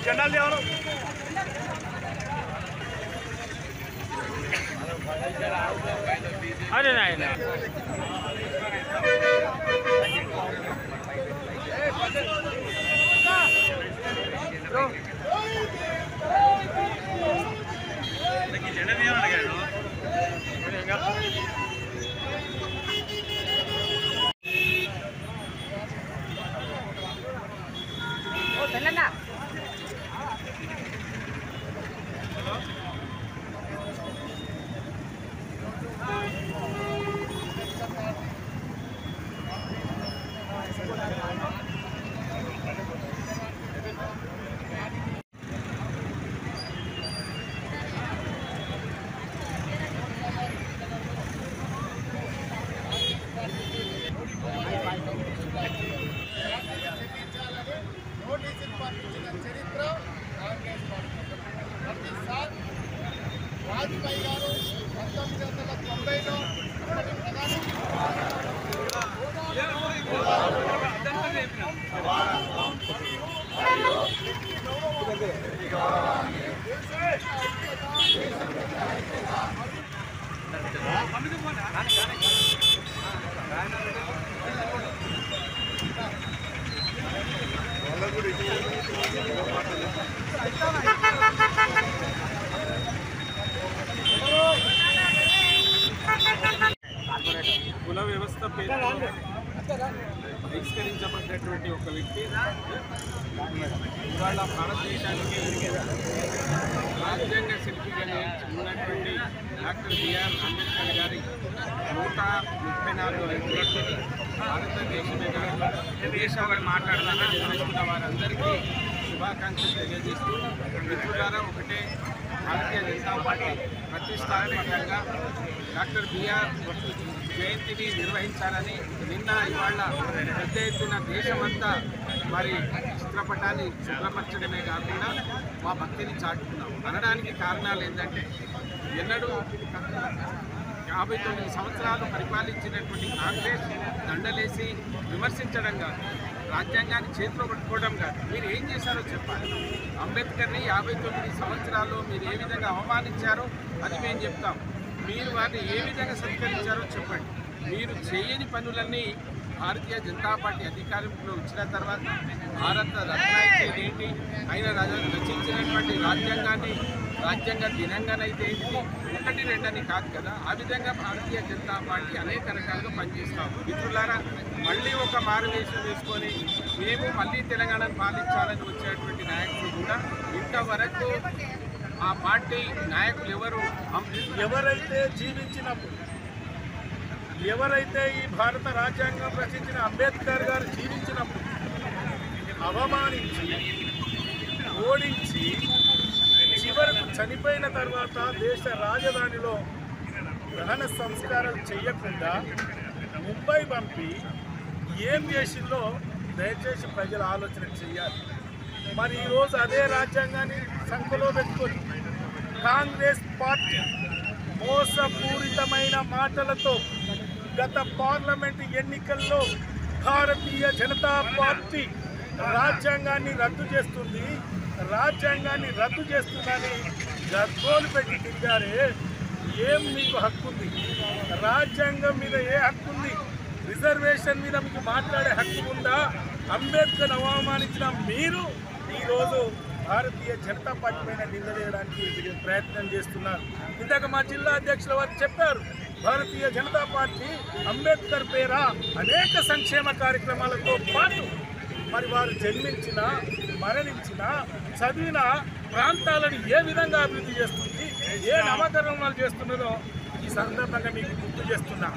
జెండాలు తేవాలి. అరే నాయన జెండా తీయాలి. నోటీసులు పంపించిన చరిత్ర కాంగ్రెస్ పార్టీ. ప్రతిసారి వాజ్పేయి గారు 1990లో అప్పటి ప్రధాని కుల వ్యవస్థ పేరుతో బహిష్కరించబడ్డటువంటి ఒక వ్యక్తి ఇవాళ భారతదేశానికి రాజ్యాంగ శిల్పిగా ఉన్నటువంటి డాక్టర్ బిఆర్ అంబేద్కర్ గారి 134వ జయంతిని భారతదేశమే కాదు విదేశాల్లో మాట్లాడాలని నిర్వహిస్తున్న వారందరికీ శుభాకాంక్షలు తెలియజేస్తూ మిత్రులారా ఒకటే భారతీయ జనతా పార్టీ ప్రతిష్టాత్మకంగా డాక్టర్ బిఆర్ జయంతిని నిర్వహించాలని నిన్న ఇవాళ పెద్ద ఎత్తున దేశమంతా మరి చిత్రపటాన్ని శుభ్రపరచడమే కాకుండా మా భక్తిని చాటుకున్నాం అనడానికి కారణాలు ఏంటంటే ఎన్నడూ 59 సంవత్సరాలు పరిపాలించినటువంటి కాంగ్రెస్ దండలేసి విమర్శించడం కాదు, రాజ్యాంగాన్ని చేతిలో పట్టుకోవడం కాదు. మీరు ఏం చేశారో చెప్పాలి. అంబేద్కర్ని 59 సంవత్సరాల్లో మీరు ఏ విధంగా అవమానించారో అది మేము చెప్తాం. మీరు వారిని ఏ విధంగా సత్కరించారో చెప్పండి. మీరు చేయని పనులన్నీ భారతీయ జనతా పార్టీ అధికారంలో వచ్చిన తర్వాత భారత రత్న అయితే ఏంటి, ఆయన రచించినటువంటి రాజ్యాంగ దినంగానైతే ఏంటి, 1, 2 కాదు కదా. ఆ విధంగా భారతీయ జనతా పార్టీ అనేక రకాలుగా పనిచేస్తాము. మిత్రులారా, మళ్ళీ ఒక మారువేషం వేసుకొని మేము మళ్ళీ తెలంగాణను పాలించాలని వచ్చేటువంటి నాయకులు కూడా ఇంతవరకు ఆ పార్టీ నాయకులు ఎవరైతే జీవించినప్పుడు, ఎవరైతే ఈ భారత రాజ్యాంగం రచించిన అంబేద్కర్ గారు జీవించినప్పుడు అవమానించి ఓడించి చివరకు చనిపోయిన తర్వాత దేశ రాజధానిలో దహన సంస్కారాలు చేయకుండా ముంబై పంపి ఏం చేసిందో దయచేసి ప్రజలు ఆలోచన చేయాలి. మరి ఈరోజు అదే రాజ్యాంగాన్ని సంఖ్యలో పెట్టుకొని కాంగ్రెస్ పార్టీ మోసపూరితమైన మాటలతో గత పార్లమెంటు ఎన్నికల్లో భారతీయ జనతా పార్టీ రాజ్యాంగాన్ని రద్దు చేస్తుందని గద్దోలు పెట్టి తిరిగారే. ఏం మీకు హక్కుంది? రాజ్యాంగం మీద ఏ హక్కుంది? రిజర్వేషన్ మీద మీకు మాట్లాడే హక్కు ఉందా? అంబేద్కర్ అవమానించిన మీరు ఈరోజు భారతీయ జనతా పార్టీ పైన నిందలేయడానికి ప్రయత్నం చేస్తున్నారు. ఇందాక మా జిల్లా అధ్యక్షుల వారు చెప్పారు, భారతీయ జనతా పార్టీ అంబేద్కర్ పేర అనేక సంక్షేమ కార్యక్రమాలతో పాటు మరి వారు జన్మించిన, మరణించిన, చదివిన ప్రాంతాలను ఏ విధంగా అభివృద్ధి చేస్తుంది, ఏ నామకరణాలు చేస్తున్నదో ఈ సందర్భంగా మీకు గుర్తు చేస్తున్నా.